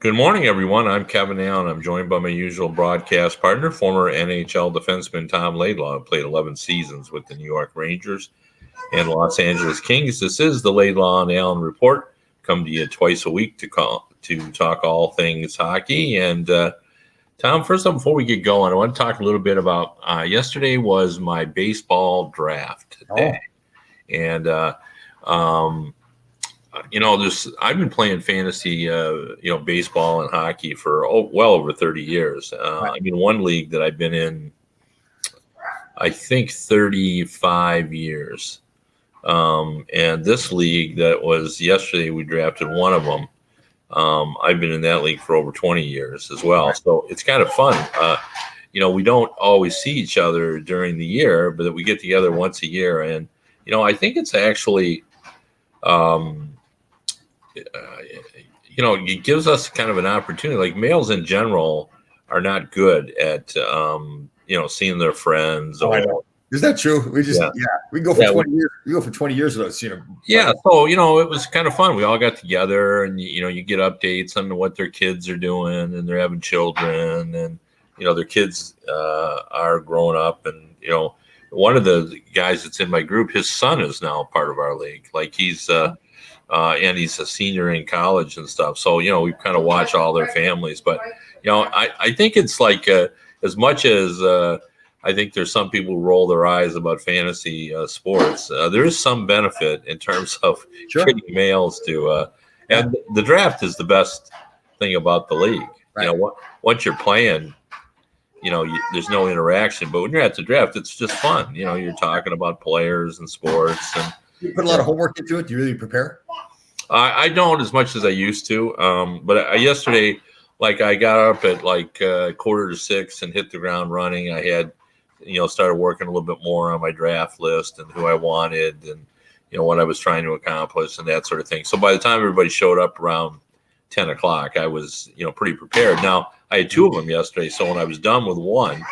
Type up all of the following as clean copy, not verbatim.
Good morning, everyone. I'm Kevin Allen. I'm joined by my usual broadcast partner, former NHL defenseman Tom Laidlaw, who played 11 seasons with the New York Rangers and Los Angeles Kings. This is the Laidlaw and Allen Report. Come to you twice a week to talk all things hockey. And Tom, first up, before we get going, I want to talk a little bit about yesterday was my baseball draft day, and I've been playing fantasy, baseball and hockey for well over 30 years. I mean, one league that I've been in, I think 35 years. And this league that was yesterday, we drafted one of them. I've been in that league for over 20 years as well. So it's kind of fun. We don't always see each other during the year, but we get together once a year. And, I think it's actually, it gives us kind of an opportunity. Like males in general are not good at, seeing their friends. I know. Is that true? We just, we go for 20 years. We go for 20 years with us, Yeah. So, it was kind of fun. We all got together and, you get updates on what their kids are doing and they're having children and, their kids are growing up. And, one of the guys that's in my group, his son is now part of our league. Like he's, and he's a senior in college and stuff. So, we kind of watch all their families. But, I think it's like as much as I think there's some people who roll their eyes about fantasy sports, there is some benefit in terms of getting males to and the draft is the best thing about the league. Right. Once you're playing, there's no interaction. But when you're at the draft, it's just fun. You're talking about players and sports and you put a lot of homework into it. Do you really prepare? I don't as much as I used to. But yesterday, like I got up at like 5:45 and hit the ground running. I had, started working a little bit more on my draft list and who I wanted and, what I was trying to accomplish and that sort of thing. So by the time everybody showed up around 10 o'clock, I was, pretty prepared. Now I had two of them yesterday. So when I was done with one,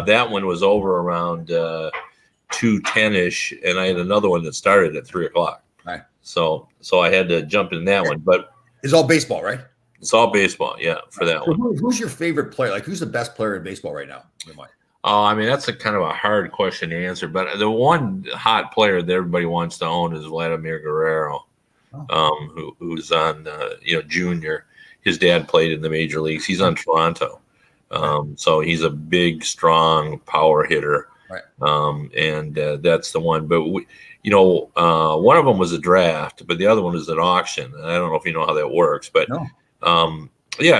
that one was over around 2:10ish, and I had another one that started at 3 o'clock. Right. So I had to jump in that one, but it's all baseball, right? It's all baseball, yeah, for that one. Who's your favorite player? Like, who's the best player in baseball right now? Oh, I mean, that's a kind of a hard question to answer, but the one hot player that everybody wants to own is Vladimir Guerrero, who's on, junior. His dad played in the major leagues. He's on Toronto. So he's a big, strong power hitter. Right. And that's the one. But, one of them was a draft, but the other one is an auction. And I don't know if you know how that works, but I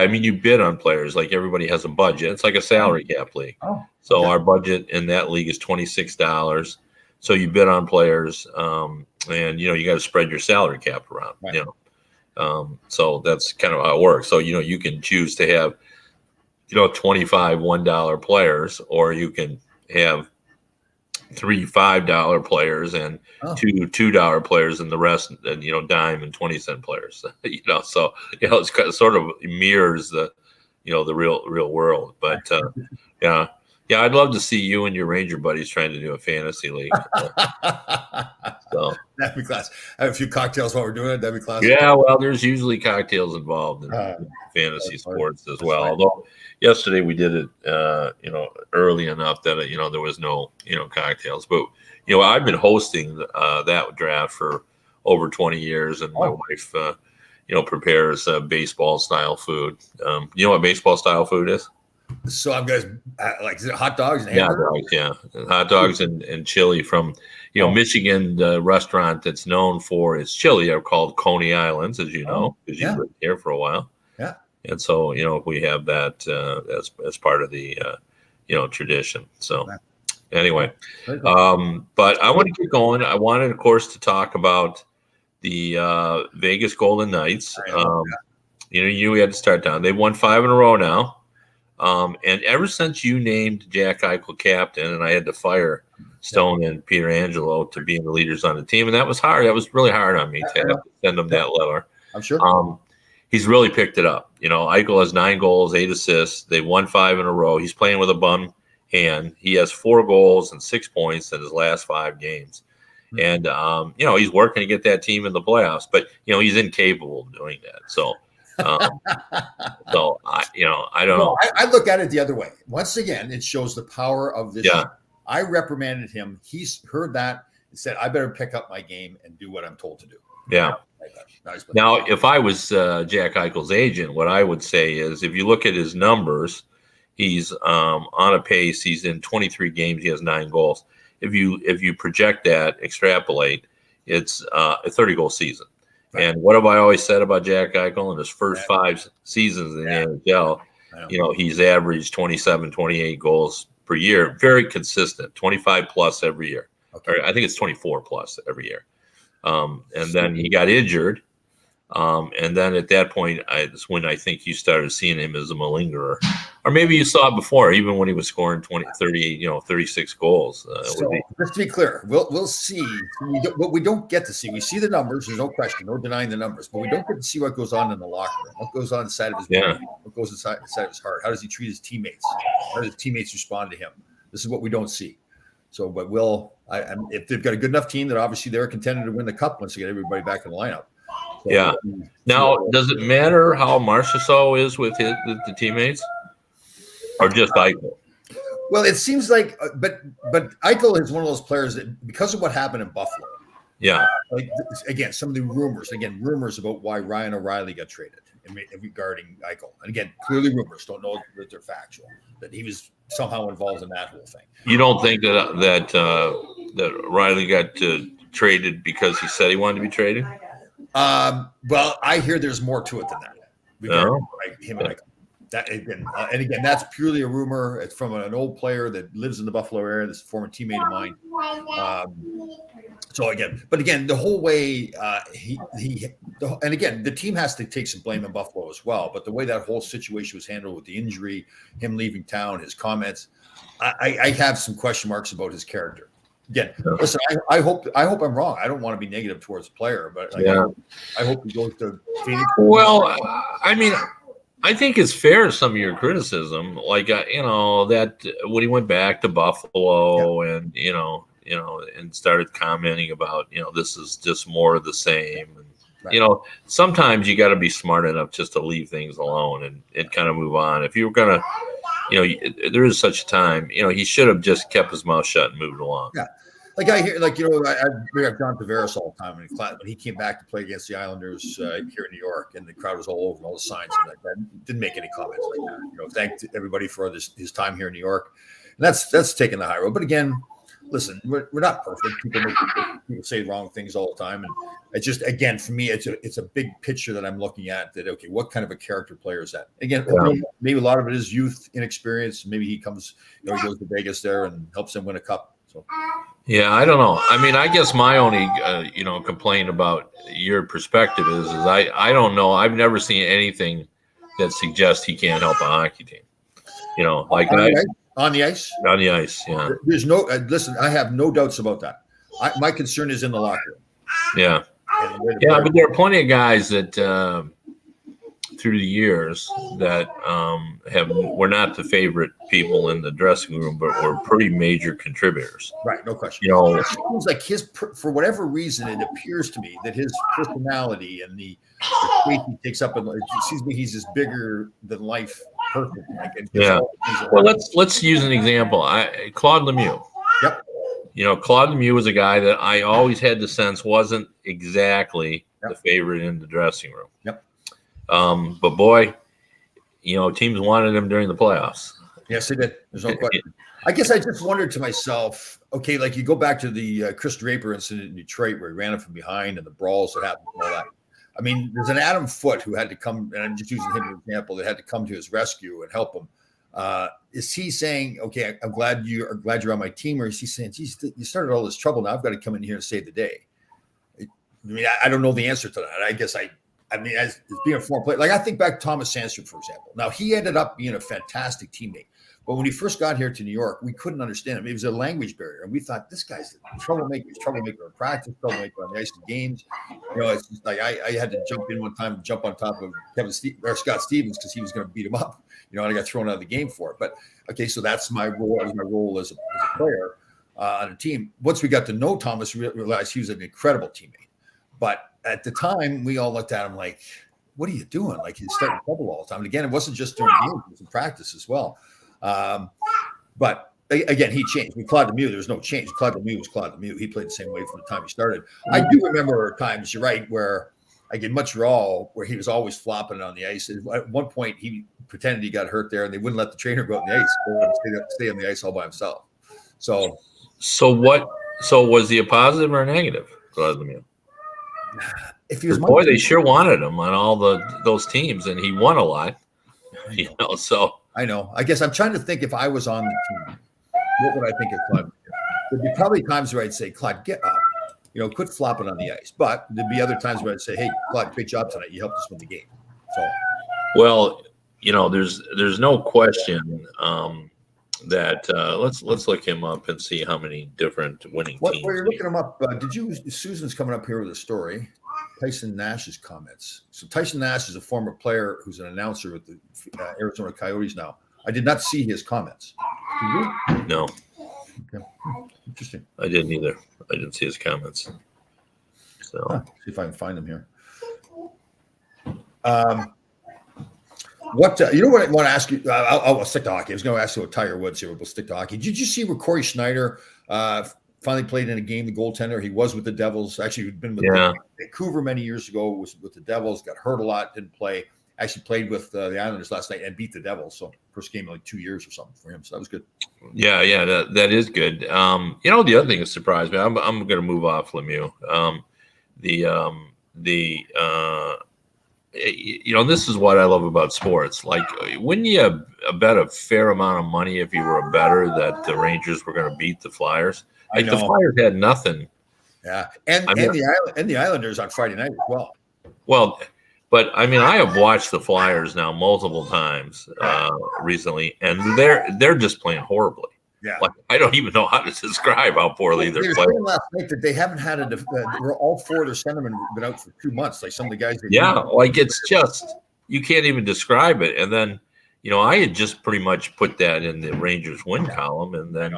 mean, you bid on players. Like everybody has a budget. It's like a salary cap league. So our budget in that league is $26. So you bid on players, and you got to spread your salary cap around. Right. So that's kind of how it works. So you can choose to have 25 $1 players, or you can have 3 $5 players and two $2 players, and the rest, dime and 20-cent players. So it's sort of mirrors the the real world. But yeah, I'd love to see you and your Ranger buddies trying to do a fantasy league. So that'd be class. I have a few cocktails while we're doing it. That'd be class. Yeah, well, there's usually cocktails involved in fantasy sports as well. Although yesterday we did it, early enough that there was no cocktails. But I've been hosting that draft for over 20 years, and my wife, prepares baseball style food. You know what baseball style food is? So I'm guys like, is it hot dogs and hot dogs and chili from Michigan. The restaurant that's known for its chili are called Coney Islands, as you know, because you've been here for a while. Yeah. And so we have that as part of the tradition. So anyway, but I want to keep going. I wanted, of course, to talk about the Vegas Golden Knights. We had to start down. They've won 5 in a row now. And ever since you named Jack Eichel captain, and I had to fire Stone and Pietrangelo to being the leaders on the team, and that was hard. That was really hard on me to have to send them that letter. I'm sure. He's really picked it up. Eichel has 9 goals, 8 assists. They won 5 in a row. He's playing with a bum hand. He has 4 goals and 6 points in his last 5 games. And, he's working to get that team in the playoffs, but, he's incapable of doing that. So So I don't know. I look at it the other way. Once again, it shows the power of this. Yeah. I reprimanded him. He's heard that and said, I better pick up my game and do what I'm told to do. Yeah. Now, if I was Jack Eichel's agent, what I would say is, if you look at his numbers, he's on a pace. He's in 23 games. He has 9 goals. If you project that, extrapolate, it's a 30-goal season. Right. And what have I always said about Jack Eichel in his first 5 seasons in the NHL? He's averaged 27, 28 goals per year. Very consistent, 25 plus every year. Okay. Or I think it's 24 plus every year. And then he got injured. And then at that point, it's when I think you started seeing him as a malingerer. Or maybe you saw it before, even when he was scoring 38, 36 goals. So, just to be clear, we'll see. What we don't get to see, we see the numbers. There's no question, no denying the numbers. But we don't get to see what goes on in the locker room, what goes on inside of his brain, what goes inside of his heart. How does he treat his teammates? How do his teammates respond to him? This is what we don't see. So, but if they've got a good enough team, that obviously they're contending to win the cup once they get everybody back in the lineup. So, yeah. Now, does it matter how Marchessault is with the teammates, or just Eichel? Well, it seems like, but Eichel is one of those players that, because of what happened in Buffalo. Yeah. Again, some of the rumors about why Ryan O'Reilly got traded regarding Eichel, and again, clearly rumors. Don't know that they're factual. That he was somehow involved in that whole thing. You don't think that Riley got traded because he said he wanted to be traded? Well, I hear there's more to it than that. Him and Eichel. That again, that's purely a rumor. It's from an old player that lives in the Buffalo area. This is a former teammate of mine. But again, the whole way and again, the team has to take some blame in Buffalo as well. But the way that whole situation was handled with the injury, him leaving town, his comments, I have some question marks about his character. Again, listen, I hope I'm wrong. I don't want to be negative towards the player, but I hope he goes to Phoenix. Well, I mean, I think it's fair, some of your criticism, like that when he went back to Buffalo and and started commenting about this is just more of the same. And, right. Sometimes you got to be smart enough just to leave things alone and kind of move on. If you were gonna, there is such a time. He should have just kept his mouth shut and moved along. Yeah. Like I hear, I bring up John Tavares all the time when he came back to play against the Islanders here in New York, and the crowd was all over and all the signs and like that. Didn't make any comments like that. Thanked everybody for his time here in New York, and that's taking the high road. But again, listen, we're not perfect. People say wrong things all the time, and it's just, again, for me, it's a big picture that I'm looking at. That what kind of a character player is that? Again, maybe a lot of it is youth, inexperience. Maybe he comes, he goes to Vegas there and helps them win a cup. So. Yeah, I don't know. I mean, I guess my only, complaint about your perspective is I don't know. I've never seen anything that suggests he can't help a hockey team. On the ice. On the ice, yeah. There's no listen. I have no doubts about that. My concern is in the locker room. Yeah, but there are plenty of guys that through the years that were not the favorite people in the dressing room, but were pretty major contributors. Right, no question. It seems like for whatever reason, it appears to me that his personality and the weight he takes up, he's this bigger than life person. Well, let's use an example. Claude Lemieux. Yep. Claude Lemieux was a guy that I always had the sense wasn't exactly the favorite in the dressing room. Yep. But boy, teams wanted him during the playoffs. Yes, they did. There's no question. I guess I just wondered to myself, okay, like you go back to the Chris Draper incident in Detroit where he ran him from behind and the brawls that happened and all that. I mean, there's an Adam Foote who had to come, and I'm just using him as an example, that had to come to his rescue and help him. Is he saying, okay, I'm glad you're on my team, or is he saying, geez, you started all this trouble, now I've got to come in here and save the day? I mean, I don't know the answer to that. I guess I mean, as being a former player, like I think back to Thomas Sandstrom, for example. Now, he ended up being a fantastic teammate. But when he first got here to New York, we couldn't understand him. It was a language barrier. And we thought, this guy's a troublemaker. He's a troublemaker in practice, troublemaker on the ice in games. It's just like I had to jump in one time and jump on top of Scott Stevens because he was going to beat him up. And I got thrown out of the game for it. But, okay, so that's my role. That was my role as a player on a team. Once we got to know Thomas, we realized he was an incredible teammate. But at the time, we all looked at him like, what are you doing? Like he's starting trouble all the time. And again, it wasn't just during games; it was in practice as well. But again, he changed. With Claude Lemieux, there was no change. Claude Lemieux was Claude Lemieux. He played the same way from the time he started. I do remember times, you're right, where like in Montreal, where he was always flopping on the ice. At one point, he pretended he got hurt there, and they wouldn't let the trainer go out on the ice. He wanted to stay on the ice all by himself. So what? So was he a positive or a negative, Claude Lemieux? If he was boy, they sure wanted him on all those teams, and he won a lot. You know, so I know. I guess I'm trying to think if I was on the team, what would I think of Claude? There'd be probably times where I'd say, Claude, get up. You know, quit flopping on the ice. But there'd be other times where I'd say, hey, Claude, great job tonight. You helped us win the game. So, well, you know, there's no question that let's look him up and see how many different winning teams. While you're looking him up, Susan's coming up here with a story. Tyson Nash's comments. So Tyson Nash is a former player who's an announcer with the Arizona Coyotes now. I did not see his comments. Did you? No. Okay. Interesting. I didn't either. I didn't see his comments. So see if I can find them here. What you know what I want to ask you? I'll stick to hockey. I was going to ask you about Tiger Woods here. We'll stick to hockey. Did you see where Corey Schneider finally played in a game? The goaltender. He was with the Devils. Actually, he'd been with Vancouver many years ago. Was with the Devils. Got hurt a lot. Didn't play. Actually played with the Islanders last night and beat the Devils. So first game in like 2 years or something for him. So that was good. Yeah, that is good. You know, the other thing that surprised me. I'm going to move off Lemieux. You know, this is what I love about sports. Like, wouldn't you bet a fair amount of money if you were a better that the Rangers were going to beat the Flyers? Like, the Flyers had nothing. Yeah, and the Islanders on Friday night as well. Well, but I mean, I have watched the Flyers now multiple times recently, and they're just playing horribly. Yeah, like I don't even know how to describe how poorly they're playing. Last night that they haven't had all four of their centermen been out for 2 months. Like some of the guys. Like it's just you can't even describe it. And then you know I had just pretty much put that in the Rangers win column, and then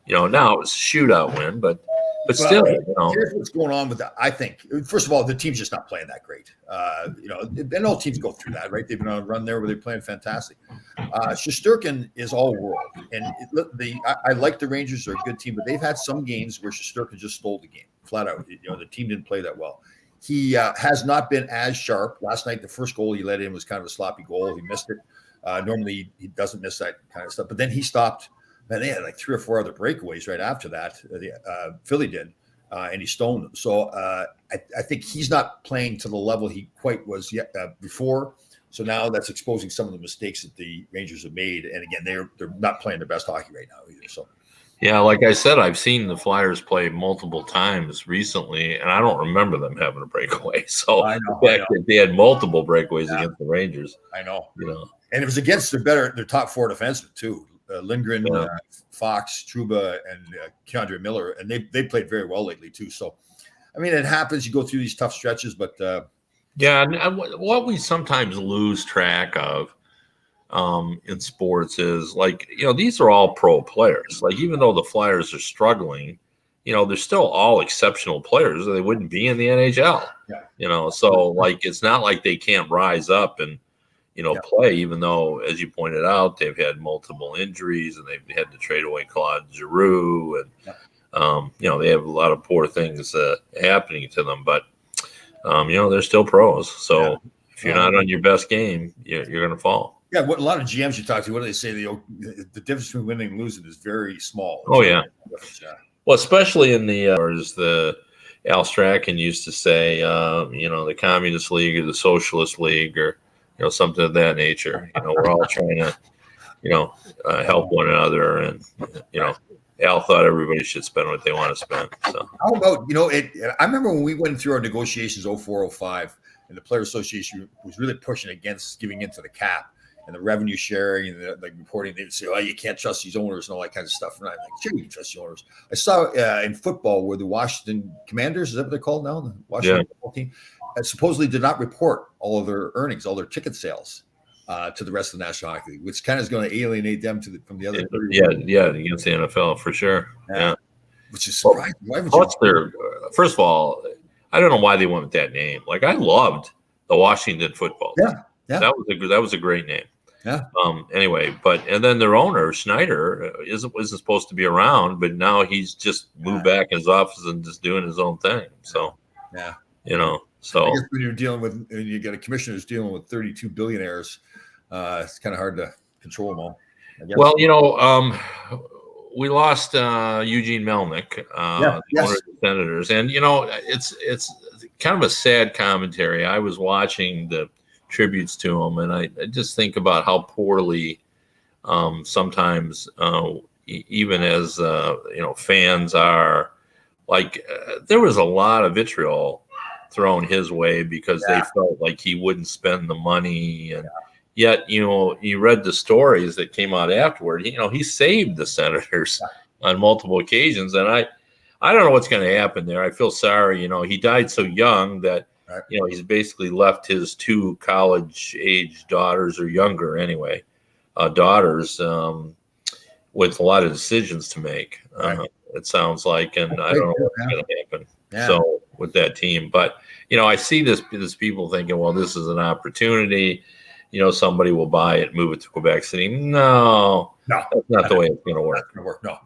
you know now it's a shootout win, but still, you know. Here's what's going on with that. I think, first of all, the team's just not playing that great. You know, and all teams go through that, right? They've been on a run there where they're playing fantastic. Shesterkin is all world, and I like the Rangers. They're a good team, but they've had some games where Shesterkin just stole the game flat out. You know, the team didn't play that well. He has not been as sharp. Last night, the first goal he let in was kind of a sloppy goal. He missed it. Normally, he doesn't miss that kind of stuff, but then he stopped. And they had like 3 or 4 other breakaways right after that. Philly did, and he stoned them. So I think he's not playing to the level he quite was yet before. So now that's exposing some of the mistakes that the Rangers have made. And again, they're not playing their best hockey right now either. So yeah, like I said, I've seen the Flyers play multiple times recently, and I don't remember them having a breakaway. So the fact that they had multiple breakaways against the Rangers, I know, you know, and it was against their top 4 defensemen too. Lindgren, Fox, Trouba, and Keandre Miller, and they played very well lately too. So, I mean, it happens. You go through these tough stretches, but and what we sometimes lose track of in sports is like these are all pro players. Like even though the Flyers are struggling, they're still all exceptional players. Or they wouldn't be in the NHL. Yeah. So like it's not like they can't rise up and play, even though, as you pointed out, they've had multiple injuries and they've had to trade away Claude Giroux, and they have a lot of poor things happening to them. But they're still pros. So if you're not on your best game, you're going to fall. Yeah, what a lot of GMs you talk to, what do they say? The difference between winning and losing is very small. Oh yeah. Well, especially in the Al Strachan used to say, the Communist League or the Socialist League or something of that nature. We're all trying to, help one another. And, Al thought everybody should spend what they want to spend. So how about, I remember when we went through our negotiations 04-05 and the Player Association was really pushing against giving into the cap and the revenue sharing and the reporting. They'd say, oh, you can't trust these owners and all that kind of stuff. And I'm like, sure, you can trust the owners. I saw in football where the Washington Commanders, is that what they're called now? The Washington football team. Supposedly did not report all of their earnings, all their ticket sales to the rest of the National Hockey League, which kind of is going to alienate them from the other. Yeah, against the NFL for sure. Yeah. Which is surprising. First of all, I don't know why they went with that name. Like I loved the Washington Football Team. Yeah. That was a great name. Yeah. Anyway, and then their owner Schneider wasn't supposed to be around, but now he's just moved back in his office and just doing his own thing. So yeah, so I guess when you get a commissioner who's dealing with 32 billionaires, it's kind of hard to control them all. Well, we lost Eugene Melnick, the owner of the Senators, and it's kind of a sad commentary. I was watching the tributes to him, and I just think about how poorly sometimes even as fans are, like there was a lot of vitriol thrown his way because they felt like he wouldn't spend the money, and yet you read the stories that came out afterward. He saved the Senators on multiple occasions, and I don't know what's going to happen there. I feel sorry. He died so young that he's basically left his 2 college-age daughters, or younger anyway, daughters, with a lot of decisions to make. It sounds like, and I don't know what's going to happen. So with that team, but I see this people thinking, well, this is an opportunity. Somebody will buy it, move it to Quebec City. No, that's not the way it's going to work. No.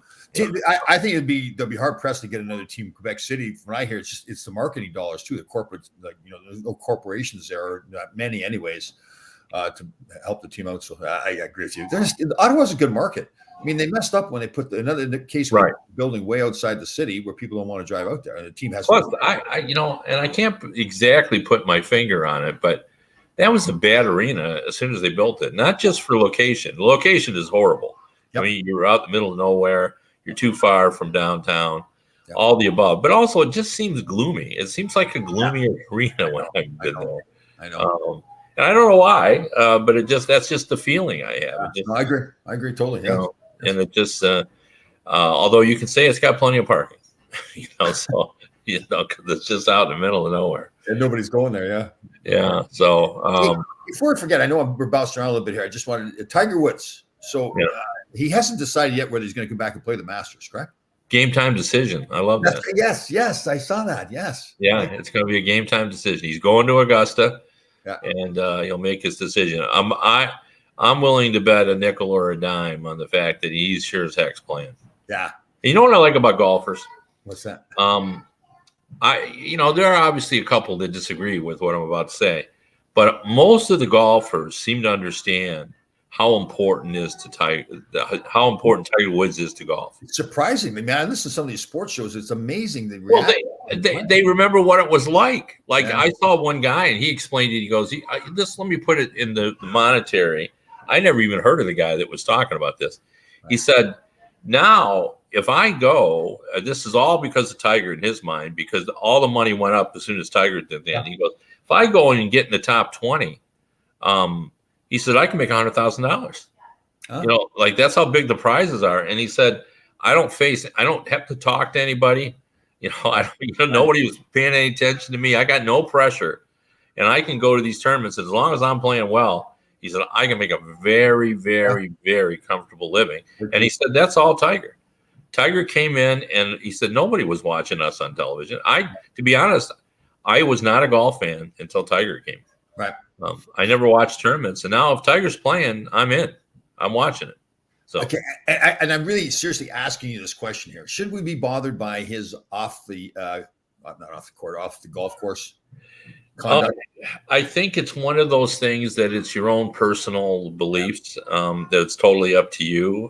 I think they'll be hard pressed to get another team in Quebec City. From what I hear, it's the marketing dollars too. The corporate, there's no corporations there, or not many anyways, to help the team out. So I agree with you. Ottawa's a good market. I mean, they messed up when they put another case building way outside the city where people don't want to drive out there, and the team has. Plus, and I can't exactly put my finger on it, but that was a bad arena as soon as they built it. Not just for location. The location is horrible. I mean, you're out in the middle of nowhere. You're too far from downtown. All the above, but also it just seems gloomy. It seems like a gloomy arena when I've been there. I know. And I don't know why, but that's just the feeling I have. I agree totally. And it just, although you can say it's got plenty of parking, so because it's just out in the middle of nowhere. And nobody's going there. Yeah. So before I forget, I know we're bouncing around a little bit here. I just wanted Tiger Woods. So he hasn't decided yet whether he's going to come back and play the Masters, correct? Game time decision. I love that. Yes, I saw that. Yes. Yeah, it's going to be a game time decision. He's going to Augusta, and he'll make his decision. I'm willing to bet a nickel or a dime on the fact that he's sure as heck's playing. Yeah. And you know what I like about golfers? What's that? There are obviously a couple that disagree with what I'm about to say, but most of the golfers seem to understand how important Tiger Woods is to golf. It's surprising me, man. I listen to some of these sports shows. It's amazing. They remember what it was like. I saw one guy and he explained it. He goes, let me put it in the monetary. I never even heard of the guy that was talking about this. Right. He said, now, if I go, this is all because of Tiger in his mind, because all the money went up as soon as Tiger did that. He goes, if I go in and get in the top 20, he said, I can make $100,000. That's how big the prizes are. And he said, I don't have to talk to anybody. Nobody was paying any attention to me. I got no pressure, and I can go to these tournaments as long as I'm playing well. He said, I can make a very, very, very comfortable living. And he said, that's all Tiger. Tiger came in and he said, nobody was watching us on television. To be honest, I was not a golf fan until Tiger came. Right. I never watched tournaments. And now if Tiger's playing, I'm in. I'm watching it. So, okay. And I'm really seriously asking you this question here. Should we be bothered by his off the golf course conduct? I think it's one of those things that it's your own personal beliefs. That's totally up to you.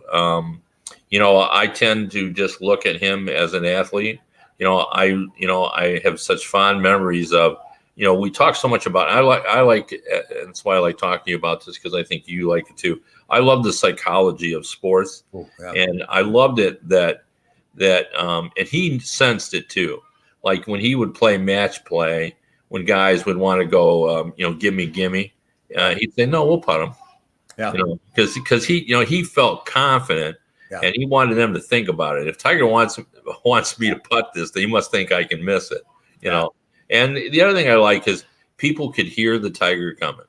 I tend to just look at him as an athlete. I have such fond memories of, we talk so much about, and that's why I like talking to you about this, because I think you like it too. I love the psychology of sports. And I loved it that and he sensed it too. Like when he would play match play, when guys would want to go, gimme, he'd say, no, we'll putt him. Yeah. Because he felt confident. Yeah. And he wanted them to think about it. If Tiger wants me to putt this, then he must think I can miss it, And the other thing I like is people could hear the Tiger coming.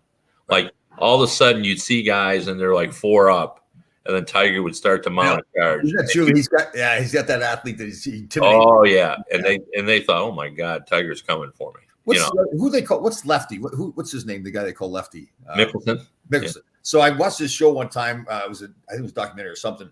Like all of a sudden you'd see guys and they're like 4 up, and then Tiger would start to mount a charge. That's true. He's got that athlete that he's intimidating. Oh yeah, and they thought, oh my God, Tiger's coming for me. Who they call? What's Lefty? What's his name? The guy they call Lefty. Mickelson. Mickelson. Yeah. So I watched this show one time. I think it was a documentary or something.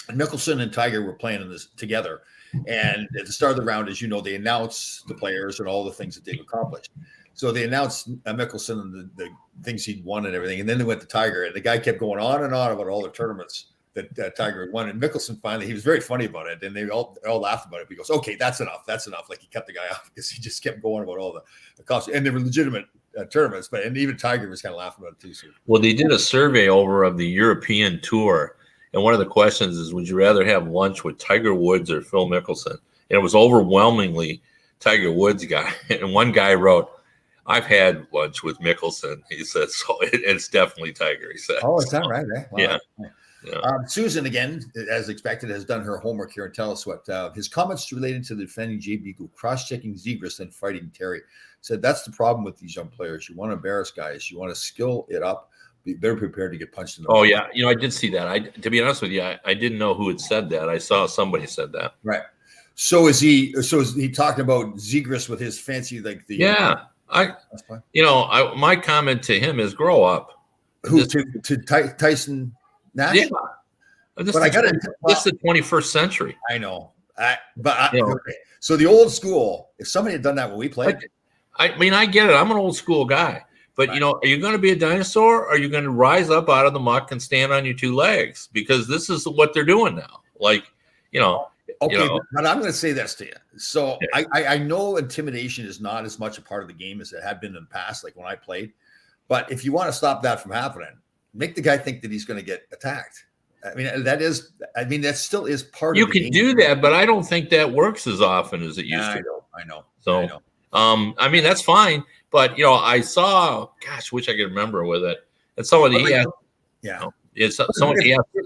And Mickelson and Tiger were playing in this together. And at the start of the round, as you know, they announce the players and all the things that they've accomplished. So they announced Mickelson and the things he'd won and everything. And then they went to Tiger. And the guy kept going on and on about all the tournaments that Tiger had won. And Mickelson finally, he was very funny about it. And they all laughed about it. He goes, okay, that's enough. That's enough. Like he cut the guy off because he just kept going about all the costs. And they were legitimate tournaments. And even Tiger was kind of laughing about it too. So. Well, they did a survey over of the European Tour. And one of the questions is, would you rather have lunch with Tiger Woods or Phil Mickelson? And it was overwhelmingly Tiger Woods guy. And one guy wrote, I've had lunch with Mickelson. He said, so it's definitely Tiger, he said. Oh, is that right? Eh? Wow. Yeah. Yeah. Susan, again, as expected, has done her homework here and tell us what his comments related to the defending JB, cross-checking Zegras and fighting Terry. Said that's the problem with these young players. You want to embarrass guys. You want to skill it up. They're prepared to get punched in the face. Yeah. I did see that. To be honest with you, I didn't know who had said that. I saw somebody said that. Right. So is he talking about Zegras with his fancy Yeah. My comment to him is grow up. Who to Tyson Nash? Yeah. This is the 21st century. I know. So the old school, if somebody had done that when we played. I mean, I get it. I'm an old school guy. But, are you going to be a dinosaur or are you going to rise up out of the muck and stand on your two legs? Because this is what they're doing now. Okay, but I'm going to say this to you. So I know intimidation is not as much a part of the game as it had been in the past, like when I played. But if you want to stop that from happening, make the guy think that he's going to get attacked. That still is part of the game. You can do that, but I don't think that works as often as it used to. I know. So, that's fine. But, I saw, wish I could remember with it. And somebody asked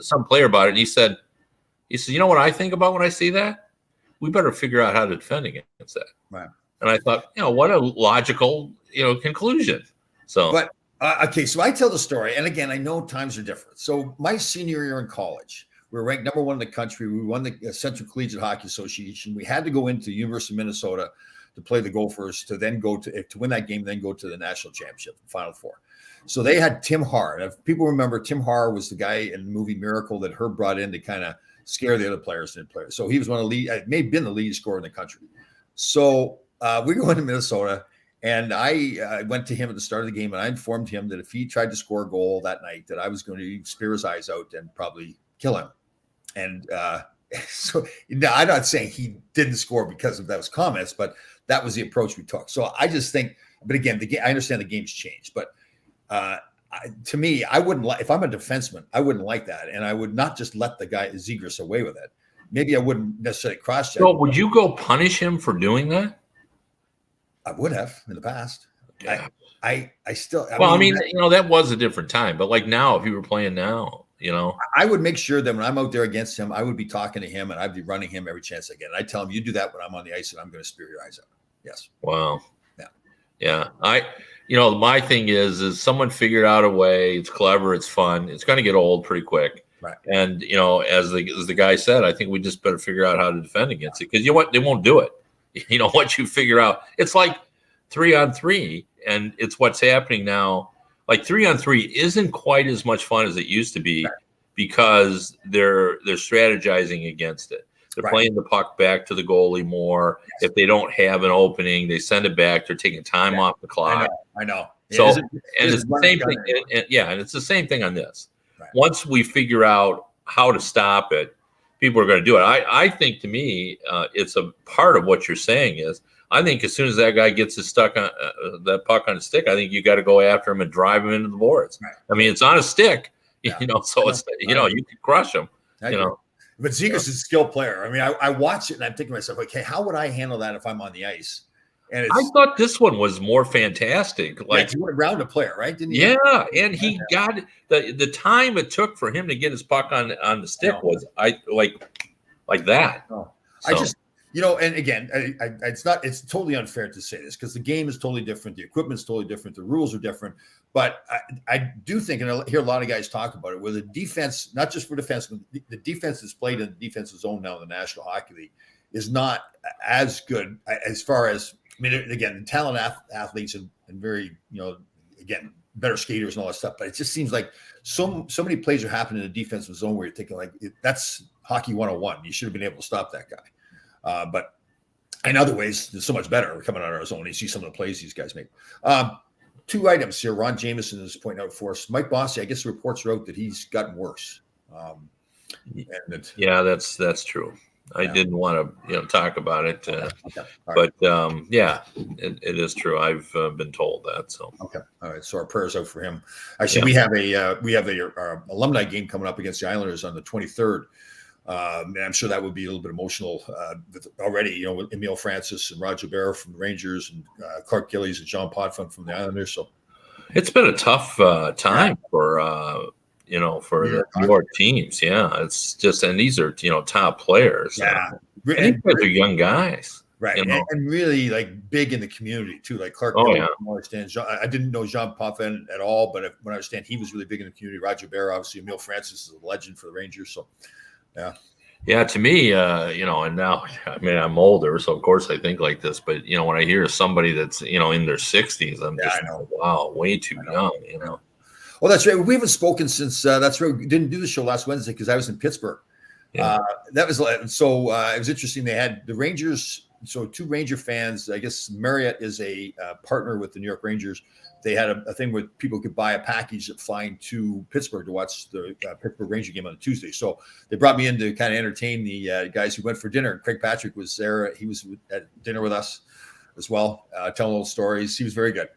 some player about it. And he said, you know what I think about when I see that? We better figure out how to defend against that. Right. And I thought, what a logical, conclusion. So, but okay. So I tell the story. And again, I know times are different. So my senior year in college, we were ranked number 1 in the country. We won the Central Collegiate Hockey Association. We had to go into the University of Minnesota to play the Gophers, to then go to win that game, then go to the national championship, Final Four. So they had Tim Haar. If people remember, Tim Haar was the guy in the movie Miracle that Herb brought in to kind of scare the other players and players. So he was one of the lead, may have been the leading scorer in the country. So we go into Minnesota, and I went to him at the start of the game, and I informed him that if he tried to score a goal that night, that I was going to spear his eyes out and probably kill him. And so now I'm not saying he didn't score because of those comments, but that was the approach we took. So I just think, but again, I understand the game's changed, but to me, I wouldn't like, if I'm a defenseman, I wouldn't like that. And I would not just let the guy Zegras away with it. Maybe I wouldn't necessarily cross check. So would you go punish him for doing that? I would have in the past. Yeah. I still, that was a different time, but like now, if you were playing now, I would make sure that when I'm out there against him, I would be talking to him and I'd be running him every chance I get. And I tell him, you do that when I'm on the ice and I'm going to spear your eyes out. Yes. Wow. Yeah. My thing is someone figured out a way. It's clever. It's fun. It's going to get old pretty quick. Right. And, as the guy said, I think we just better figure out how to defend against it, because they won't do it. Once you figure out, it's like 3-on-3, and it's what's happening now. Like 3-on-3 isn't quite as much fun as it used to be, because they're strategizing against it. They're playing the puck back to the goalie more. Yes. If they don't have an opening, they send it back. They're taking time off the clock. I know. So, it's the same thing. And it's the same thing on this. Right. Once we figure out how to stop it, people are going to do it. I think, to me, it's a part of what you're saying is, I think as soon as that guy gets stuck on that puck on a stick, I think you got to go after him and drive him into the boards. Right. I mean, it's on a stick, so it's, you can crush him, But Zegras is a skilled player. I mean, I watch it and I'm thinking to myself, okay, how would I handle that if I'm on the ice? And I thought this one was more fantastic. Like, he went around a player, right? Didn't he? Yeah, and he got the time it took for him to get his puck on the stick was like that. No. So. I just, and again, it's totally unfair to say this, because the game is totally different. The equipment's totally different. The rules are different. But I do think, and I hear a lot of guys talk about it, where the defense, not just for defense, but the defense that's played in the defensive zone now in the National Hockey League is not as good as far as I mean, again, talent athletes and very, again, better skaters and all that stuff. But it just seems like so many plays are happening in the defensive zone where you're thinking like that's hockey 101. You should have been able to stop that guy. But in other ways, it's so much better. We're coming out of our zone. You see some of the plays these guys make. 2 items here. Ron Jameson is pointing out for us. Mike Bossy, I guess the reports wrote that he's gotten worse. Yeah, that's true. I didn't want to talk about it, okay. But yeah, it is true. I've been told that. So okay, all right. So our prayers out for him. Actually, we have a alumni game coming up against the Islanders on the 23rd. And I'm sure that would be a little bit emotional already. With Emile Francis and Roger Barra from the Rangers and Clark Gillies and John Potvin from the Islanders. So it's been a tough time for the New York teams. Yeah, it's just, and these are top players. Yeah, and these are young guys, right? And really like big in the community too. Like Clark. I didn't know Jean Potvin at all, but when I understand he was really big in the community. Roger Barra, obviously, Emile Francis is a legend for the Rangers. So, yeah. To me, and now I'm older, so of course I think like this. But when I hear somebody that's in their 60s, I'm just wow, way too young. Well, that's right. We haven't spoken since that's right. We didn't do the show last Wednesday because I was in Pittsburgh. Yeah. That was so. It was interesting. They had the Rangers. So 2 Ranger fans. I guess Marriott is a partner with the New York Rangers. They had a thing where people could buy a package flying to Pittsburgh to watch the Pittsburgh Ranger game on a Tuesday. So they brought me in to kind of entertain the guys who went for dinner. And Craig Patrick was there. He was at dinner with us as well, telling little stories. He was very good.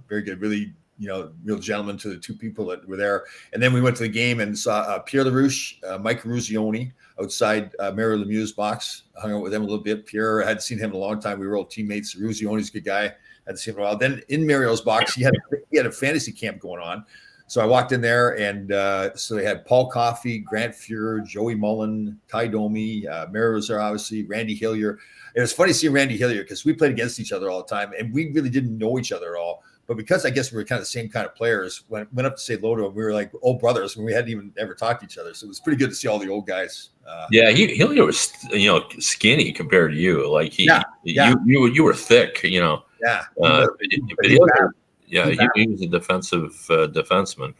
Very good. Really. Real gentleman to the 2 people that were there. And then we went to the game and saw Pierre LaRouche, Mike Ruzioni outside Mario Lemieux's box. Hung out with him a little bit. Pierre, I hadn't seen him in a long time. We were old teammates. Ruzioni's a good guy. Hadn't seen him in a while. Then in Mario's box, he had a fantasy camp going on. So I walked in there, and so they had Paul Coffey, Grant Fuhr, Joey Mullen, Ty Domi, Mario was there, obviously, Randy Hillier. It was funny seeing Randy Hillier because we played against each other all the time, and we really didn't know each other at all. But because I guess we were kind of the same kind of players, when went up to say hello to him, we were like old brothers when we hadn't even ever talked to each other. So it was pretty good to see all the old guys. Hillier was skinny compared to you. Like you were thick. Yeah. He was a defensive defenseman.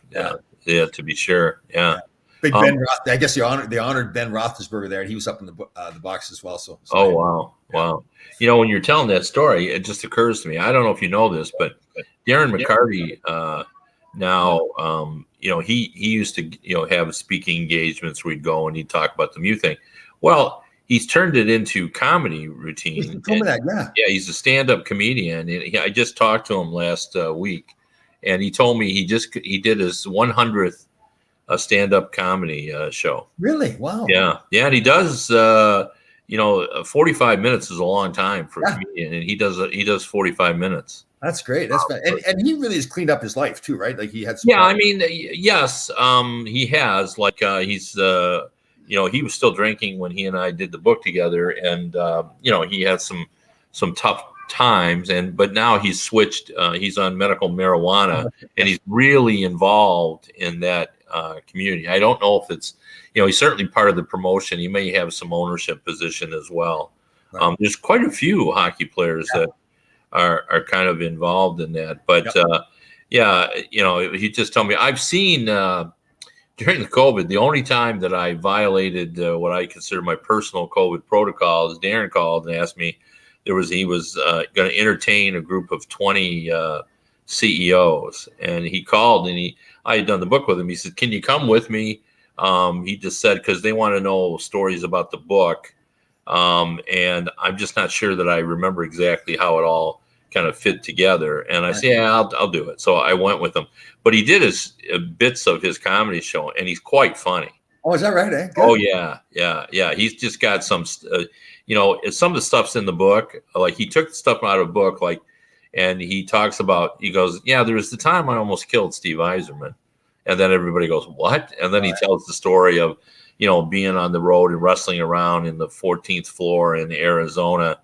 Yeah, to be sure. Yeah. Big Ben Roth. I guess they honored Ben Roethlisberger there, and he was up in the box as well. So wow. When you're telling that story, it just occurs to me. I don't know if you know this, but Darren McCarty now, he used to have speaking engagements. We'd go and he'd talk about the Mew thing. Well, he's turned it into comedy routine. He's a stand-up comedian. And I just talked to him last week, and he told me he did his 100th stand-up comedy show. Really? Wow. Yeah. And he does. 45 minutes is a long time for a comedian, and he does 45 minutes. That's great. That's and he really has cleaned up his life too, right? Like he had. Yes. He has. Like he's he was still drinking when he and I did the book together, and he had some tough times, but now he's switched. He's on medical marijuana, and he's really involved in that community. I don't know if it's, he's certainly part of the promotion. He may have some ownership position as well. Right. There's quite a few hockey players that are kind of involved in that. But he just told me, I've seen during the COVID, the only time that I violated what I consider my personal COVID protocol is Darren called and asked me, he was going to entertain a group of 20 CEOs, and he called and I had done the book with him. He said, "Can you come with me?" He just said, because they want to know stories about the book. And I'm just not sure that I remember exactly how it all kind of fit together. And I said, "Yeah, I'll do it." So I went with him, but he did his bits of his comedy show, and he's quite funny. Oh, is that right? Good. Oh yeah. He's just got some, some of the stuff's in the book. Like he took stuff out of the book, and he talks about, he goes, "Yeah, there was the time I almost killed Steve Yzerman." And then everybody goes, "What?" And then he tells the story of, being on the road and wrestling around in the 14th floor in Arizona.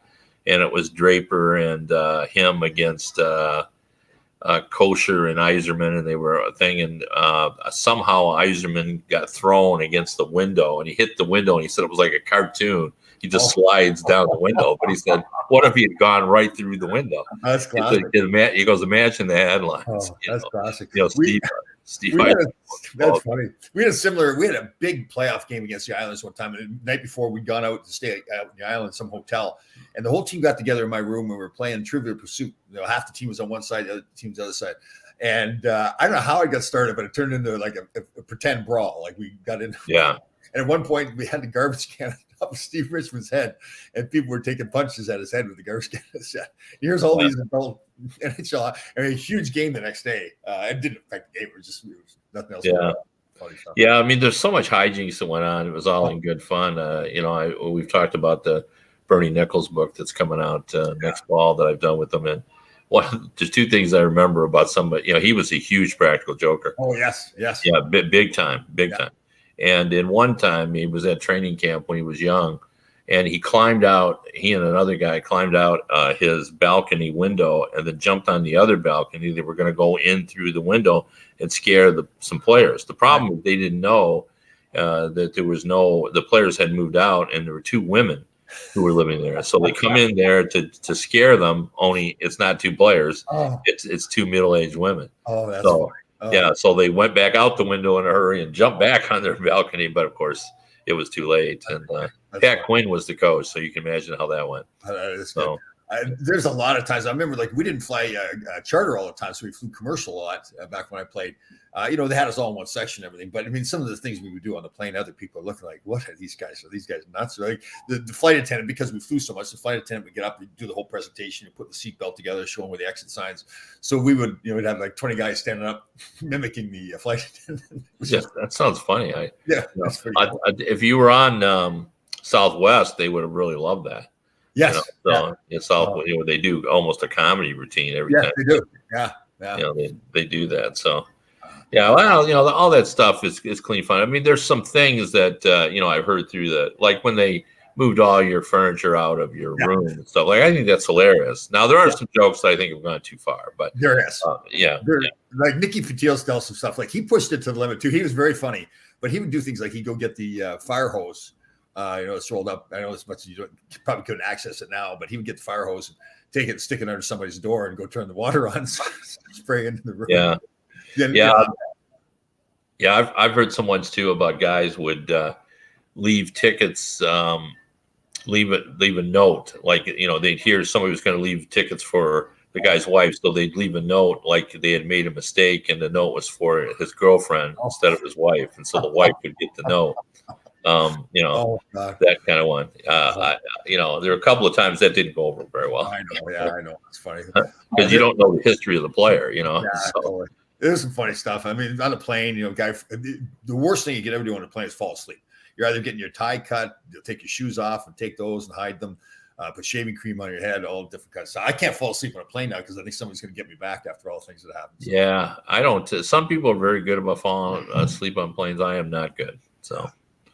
And it was Draper and him against Kosher and Yzerman, and they were a thing. And somehow Yzerman got thrown against the window, and he hit the window, and he said it was like a cartoon. he just slides down the window. But he said, what if he had gone right through the window? That's classic. He goes, imagine the headlines. Oh, that's classic. Steve. That's funny. We had a big playoff game against the Islanders one time. And the night before, we'd gone out to stay out in the island, some hotel, and the whole team got together in my room and we were playing Trivial Pursuit. Half the team was on one side, the other team was the other side. And I don't know how it got started, but it turned into like a pretend brawl. Like we got in. Yeah. And at one point, we had the garbage can on top of Steve Richmond's head, and people were taking punches at his head with the garbage can. Here's all these adult NHL. I mean, a huge game the next day. It didn't affect the game. It was nothing else. Yeah. Yeah. I mean, there's so much hijinks that went on. It was all in good fun. We've talked about the Bernie Nichols book that's coming out next fall that I've done with them. And there's two things I remember about somebody. He was a huge practical joker. Oh, yes. Yeah, big time. And in one time, he was at training camp when he was young, and he and another guy climbed out his balcony window and then jumped on the other balcony. They were going to go in through the window and scare some players. The problem is they didn't know that the players had moved out, and there were two women who were living there. So they come in there to scare them, only it's not two players. Oh. It's two middle-aged women. Oh, that's funny. Oh. Yeah, so they went back out the window in a hurry and jumped back on their balcony, but of course it was too late. And Pat Quinn was the coach, so you can imagine how that went. There's a lot of times I remember, like, we didn't fly charter all the time, so we flew commercial a lot back when I played. They had us all in one section and everything. But I mean, some of the things we would do on the plane, other people are looking like, what are these guys? Are these guys nuts? Like the flight attendant, because we flew so much, the flight attendant would get up and do the whole presentation and put the seatbelt together, show them where the exit signs. So we would, we'd have like 20 guys standing up mimicking the flight attendant. Yeah, that sounds funny. That's pretty cool. If you were on Southwest, they would have really loved that. Yes. They do almost a comedy routine every time. They do. Yeah. They do that. So, yeah, well, all that stuff is clean fun. I mean, there's some things that, I've heard through like when they moved all your furniture out of your room and stuff. Like, I think that's hilarious. Now, there are some jokes that I think have gone too far, but there is. Like Nicky Patil tells some stuff. Like, he pushed it to the limit too. He was very funny, but he would do things like he'd go get the fire hose. It's rolled up. I know as much as you probably couldn't access it now, but he would get the fire hose and take it and stick it under somebody's door and go turn the water on, spray into the room. Yeah. I've heard some ones too about guys would leave tickets, leave a note. Like, they'd hear somebody was going to leave tickets for the guy's wife. So they'd leave a note like they had made a mistake and the note was for his girlfriend instead of his wife. And so the wife would get the note. That kind of one. There were a couple of times that didn't go over very well. I know. It's funny because you don't know the history of the player. Totally. There's some funny stuff. I mean, on the plane, the worst thing you can ever do on a plane is fall asleep. You're either getting your tie cut, you'll take your shoes off and take those and hide them, put shaving cream on your head, all different kinds of stuff. I can't fall asleep on a plane now because I think somebody's going to get me back after all the things that happen. So. Yeah, I don't. Some people are very good about falling asleep on planes. I am not good. So.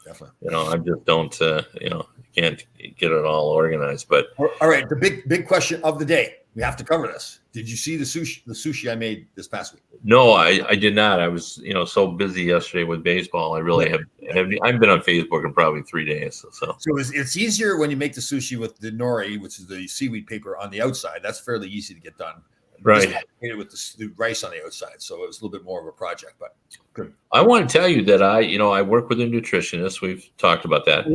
Definitely. I just don't, can't get it all organized. But all right, the big question of the day. We have to cover this. Did you see the sushi I made this past week? No, I did not. I was, so busy yesterday with baseball. I really I've been on Facebook in probably 3 days. So it's easier when you make the sushi with the nori, which is the seaweed paper on the outside. That's fairly easy to get done. Right. Made it with the rice on the outside, so it was a little bit more of a project, but good. I want to tell you that I work with a nutritionist. We've talked about that,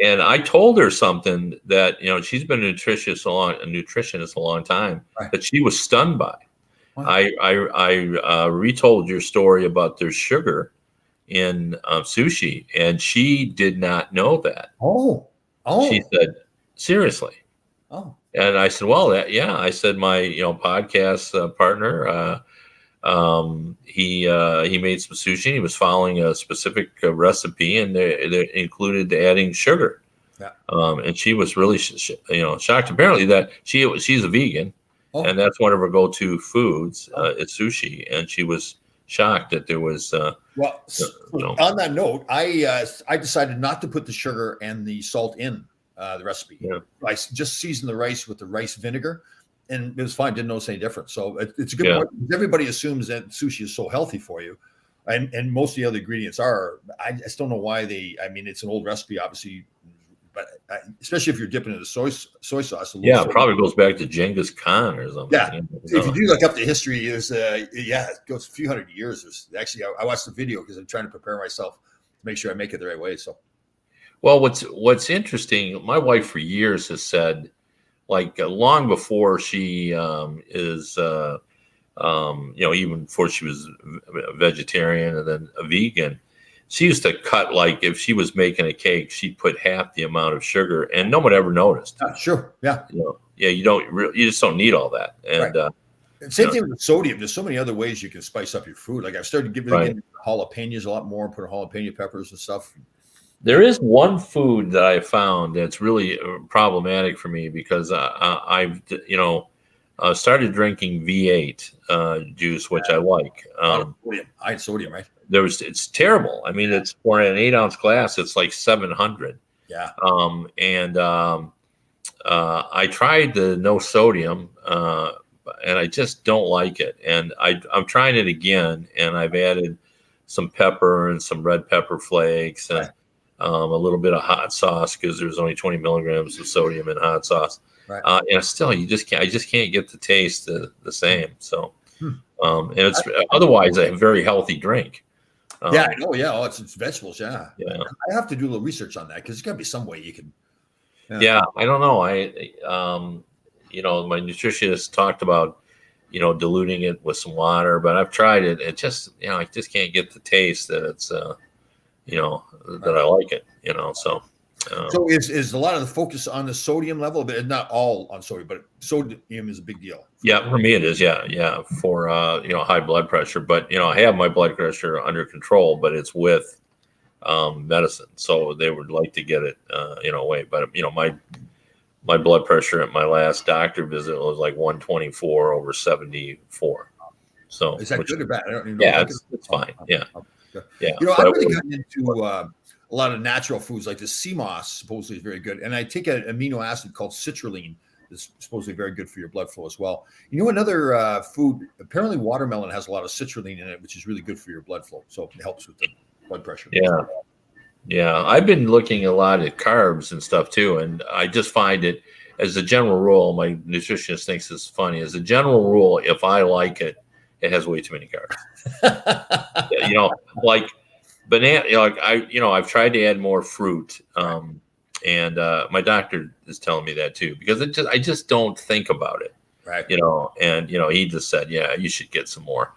and I told her something that she's been a nutritionist a long time that she was stunned by. Wow. I retold your story about there's sugar in sushi, and she did not know that. Oh, she said, seriously. Oh. And I said, well, I said, my, podcast partner, he made some sushi. He was following a specific recipe and they included adding sugar. Yeah. And she was really, shocked apparently that she's a vegan and that's one of her go-to foods, is sushi. And she was shocked that there was, on that note, I decided not to put the sugar and the salt in the recipe. I just seasoned the rice with the rice vinegar and it was fine. Didn't notice any difference. So it's a good point. Everybody assumes that sushi is so healthy for you. And most of the other ingredients are. I just don't know why it's an old recipe, obviously but especially if you're dipping into soy sauce. Yeah, it probably goes back to Genghis Khan or something. Yeah, if you do look up the history, it goes a few hundred years. Actually, I watched the video because I'm trying to prepare myself to make sure I make it the right way. So, well, what's interesting, my wife for years has said, like long before she is, even before she was a vegetarian and then a vegan, she used to cut, like if she was making a cake, she'd put half the amount of sugar, and no one ever noticed. Sure, yeah, you just don't need all that, and. Right. Same thing with sodium. There's so many other ways you can spice up your food. Like I've started giving jalapenos a lot more, put jalapeno peppers and stuff. There is one food that I found that's really problematic for me because I've started drinking V8 juice, which I like. High sodium, right? It's terrible. I mean, it's for an 8-ounce glass, it's like 700. Yeah. I tried the no sodium, and I just don't like it. And I'm trying it again, and I've added some pepper and some red pepper flakes and a little bit of hot sauce because there's only 20 milligrams of sodium in hot sauce. Right. And still, I just can't get the taste the same. So, and it's otherwise a very healthy drink. Yeah, I know. Yeah, it's vegetables. Yeah. Yeah. I have to do a little research on that because there's got to be some way you can. Yeah, I don't know. My nutritionist talked about, diluting it with some water, but I've tried it. It just, I just can't get the taste that it's, that I like it, so. So is a lot of the focus on the sodium level, but not all on sodium, but sodium is a big deal. Yeah, for me it is. Yeah. For, high blood pressure, but, I have my blood pressure under control, but it's with medicine. So they would like to get it, away. But, my blood pressure at my last doctor visit was like 124/74. So is that good or bad? I don't even know. Yeah, it's fine. Yeah. Yeah. I've really gotten into a lot of natural foods like the sea moss supposedly is very good. And I take an amino acid called citrulline that's supposedly very good for your blood flow as well. Another food, apparently watermelon has a lot of citrulline in it, which is really good for your blood flow. So it helps with the blood pressure. Yeah. Yeah, I've been looking a lot at carbs and stuff too, and I just find it, as a general rule, my nutritionist thinks it's funny. As a general rule, if I like it, it has way too many carbs. Like banana. I've tried to add more fruit, and my doctor is telling me that too because I just don't think about it. Right. And he just said, yeah, you should get some more,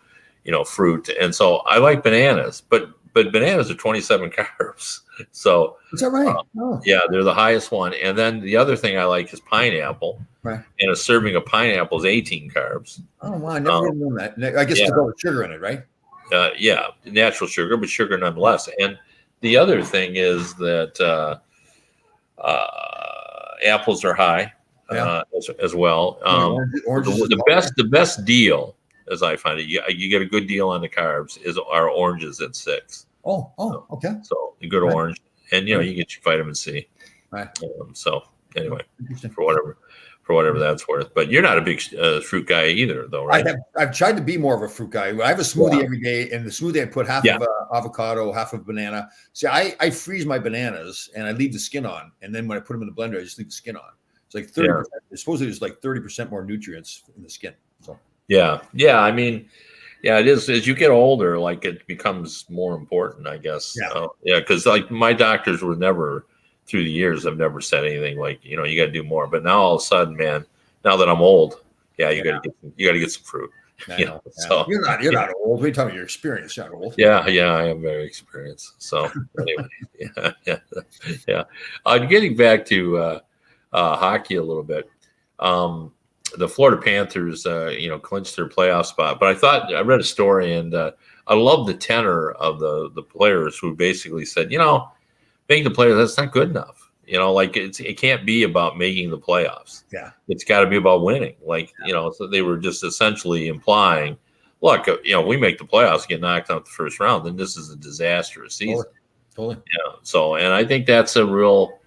fruit, and so I like bananas, but bananas are 27 carbs. So is that right? Yeah, they're the highest one. And then the other thing I like is pineapple. Right. And a serving of pineapple is 18 carbs. Oh, wow. I never known that. I guess there's sugar in it, right? Yeah, natural sugar, but sugar nonetheless. And the other thing is that apples are high as well. The best deal, as I find it, you get a good deal on the carbs, are oranges at 6. Oh, okay. So a good orange, and you get your vitamin C. Right. So anyway, for whatever that's worth. But you're not a big fruit guy either, though, right? I've tried to be more of a fruit guy. I have a smoothie every day, and the smoothie I put half of avocado, half of banana. See, I freeze my bananas and I leave the skin on, and then when I put them in the blender, I just leave the skin on. It's like 30%. Supposedly there's like 30% more nutrients in the skin. So yeah. I mean, yeah, it is. As you get older, like it becomes more important, I guess. Yeah. Because like my doctors were never, through the years, have never said anything like, you got to do more. But now all of a sudden, man, now that I'm old, you got to get some fruit. So you're not old. What are you talking about? Your experience, you're not old. Yeah, I am very experienced. So anyway, yeah. Getting back to hockey a little bit. The Florida Panthers, clinched their playoff spot. But I read a story, and I love the tenor of the players who basically said, making the playoffs, that's not good enough. It can't be about making the playoffs. Yeah, it's got to be about winning. So they were just essentially implying, look, we make the playoffs, get knocked out the first round, then this is a disastrous season. Totally. So, and I think that's a real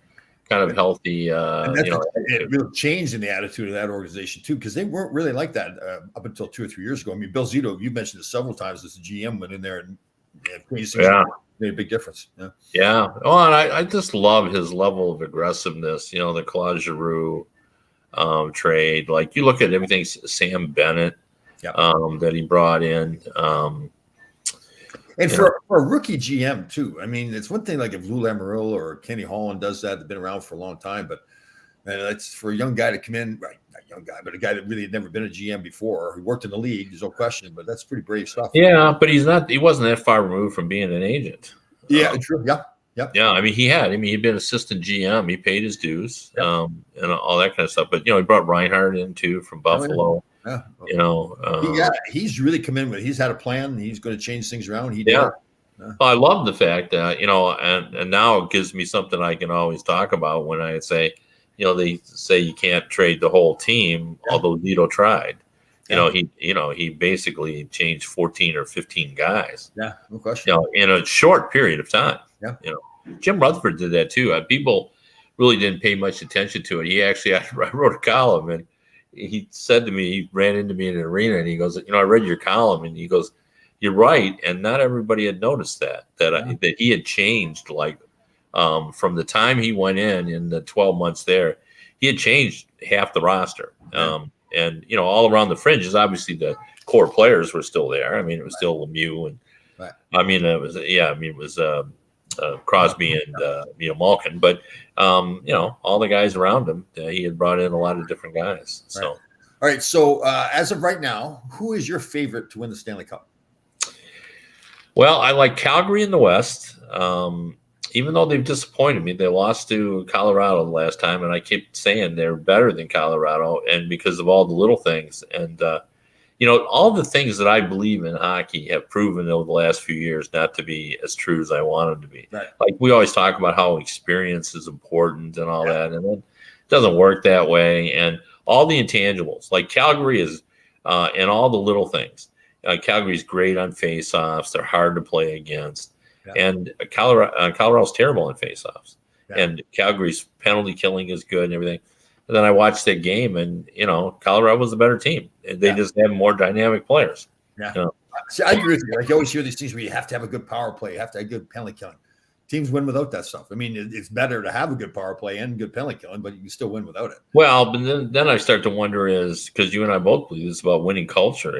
kind of healthy. It really changed in the attitude of that organization too, because they weren't really like that up until 2 or 3 years ago. I mean, Bill Zito, you mentioned it several times as the GM, went in there and Yeah, made a big difference. Yeah. Yeah. Oh, and I just love his level of aggressiveness. The Claude Giroux trade. Like you look at everything, Sam Bennett that he brought in. And for a rookie GM too, I mean, it's one thing like if Lou Lamoriello or Kenny Holland does that, they've been around for a long time, but that's for a young guy to come in, right? Not young guy, but a guy that really had never been a GM before. He worked in the league, there's no question, but that's pretty brave stuff. Yeah, but he wasn't that far removed from being an agent. Yeah, true. Yeah. Yeah, I mean, he'd been assistant GM. He paid his dues, and all that kind of stuff. But he brought Reinhardt in too from Buffalo. He's really come in with. He's had a plan. He's going to change things around. Well, I love the fact that and now it gives me something I can always talk about when I say, they say you can't trade the whole team, although Zito tried. He basically changed 14 or 15 guys. Yeah, no question. In a short period of time. Yeah. Jim Rutherford did that too. People really didn't pay much attention to it. I wrote a column, and he said to me, he ran into me in an arena, and he goes, I read your column, and he goes, you're right, and not everybody had noticed that he had changed. Like from the time he went in the 12 months there, he had changed half the roster. And all around the fringes, obviously the core players were still there. I mean, it was still Lemieux, and it was Crosby and Malkin, but all the guys around him, he had brought in a lot of different guys. So, all right. So as of right now, who is your favorite to win the Stanley Cup? Well, I like Calgary in the West. Even though they've disappointed me, they lost to Colorado the last time, and I keep saying they're better than Colorado, and because of all the little things. And all the things that I believe in hockey have proven over the last few years not to be as true as I want them to be. Right. Like we always talk about how experience is important and all that, and it doesn't work that way. And all the intangibles, like Calgary is, and all the little things. Calgary's great on faceoffs; they're hard to play against, and Colorado's terrible on faceoffs. And Calgary's penalty killing is good and everything. And then I watched that game, and Colorado was the better team. They just have more dynamic players. Yeah, See, I agree with you. Like you always hear these things where you have to have a good power play, you have to have good penalty killing. Teams win without that stuff. I mean, it's better to have a good power play and good penalty killing, but you can still win without it. Well, but then I start to wonder because you and I both believe this about winning culture.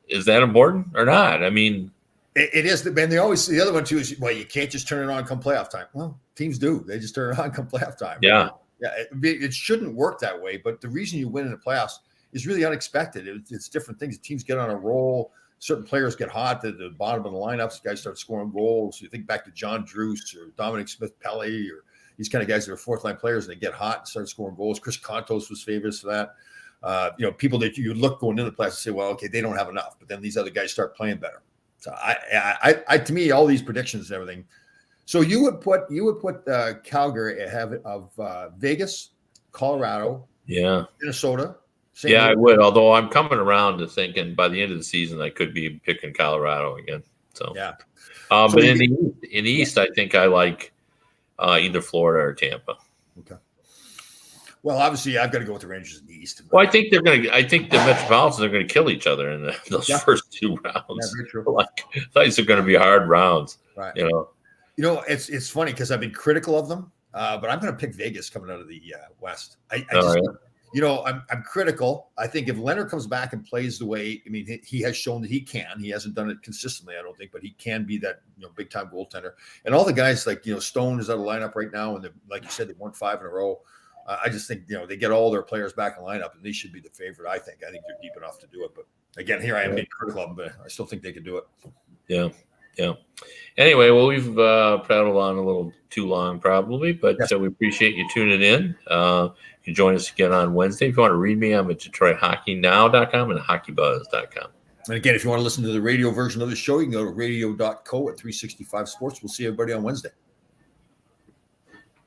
Is that important or not? I mean, it is. Man, they always the other one too is you can't just turn it on come playoff time. Well, teams do. They just turn it on come playoff time. Yeah. Yeah, it shouldn't work that way. But the reason you win in the playoffs is really unexpected. It's different things. Teams get on a roll. Certain players get hot at the bottom of the lineups. Guys start scoring goals. You think back to John Druce or Dominic Smith-Pelly or these kind of guys that are fourth-line players, and they get hot and start scoring goals. Chris Kontos was famous for that. People that you look going into the playoffs and say, well, okay, they don't have enough. But then these other guys start playing better. So I to me, all these predictions and everything. So you would put Calgary ahead of Vegas, Colorado, Minnesota. St. I would. Although I'm coming around to thinking by the end of the season I could be picking Colorado again. So but in the East, I think I like either Florida or Tampa. Okay. Well, obviously, I've got to go with the Rangers in the East. Well, I think the Metropolitans are going to kill each other in those first two rounds. Yeah, very true. These are going to be hard rounds. Right. It's funny because I've been critical of them, but I'm going to pick Vegas coming out of the West. I'm critical. I think if Leonard comes back and plays the way, I mean, he has shown that he can. He hasn't done it consistently, I don't think, but he can be that big time goaltender. And all the guys like Stone is out of lineup right now, and like you said, they won 5 in a row. I just think they get all their players back in lineup, and they should be the favorite. I think they're deep enough to do it. But again, here I am being critical of them, but I still think they can do it. Yeah. Anyway, well, we've prattled on a little too long probably, but we appreciate you tuning in. You can join us again on Wednesday. If you want to read me, I'm at DetroitHockeyNow.com and HockeyBuzz.com. And again, if you want to listen to the radio version of the show, you can go to radio.co at 365 Sports. We'll see everybody on Wednesday.